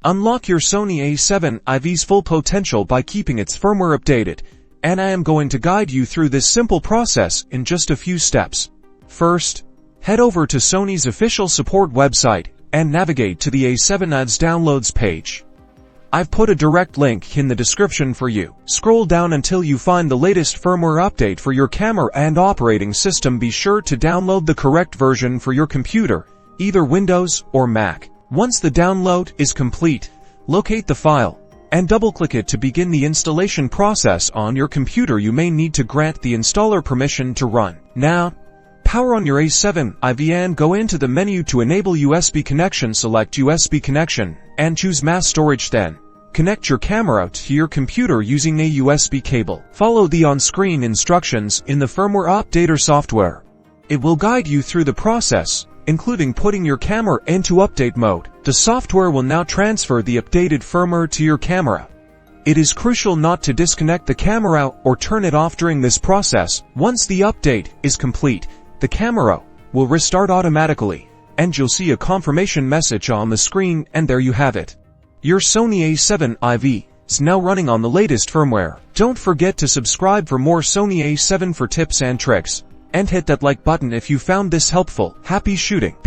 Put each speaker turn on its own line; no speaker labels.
Unlock your Sony A7 Iv's full potential by keeping its firmware updated, and I am going to guide you through this simple process in just a few steps. First, head over to Sony's official support website and navigate to the A7 Iv's downloads page. I've put a direct link in the description for you. Scroll down until you find the latest firmware update for your camera and operating system. Be sure to download the correct version for your computer, either Windows or Mac. Once the download is complete, locate the file and double-click it to begin the installation process on your computer. You may need to grant the installer permission to run. Now, power on your A7 Iv and go into the menu to enable USB connection. Select USB connection and choose mass storage. Then, connect your camera to your computer using a USB cable. Follow the on-screen instructions in the firmware updater software. It will guide you through the process, including putting your camera into update mode. The software will now transfer the updated firmware to your camera. It is crucial not to disconnect the camera or turn it off during this process. Once the update is complete, the camera will restart automatically, and you'll see a confirmation message on the screen, and there you have it. Your Sony A7 Iv is now running on the latest firmware. Don't forget to subscribe for more Sony A7 for tips and tricks, and hit that like button if you found this helpful. Happy shooting!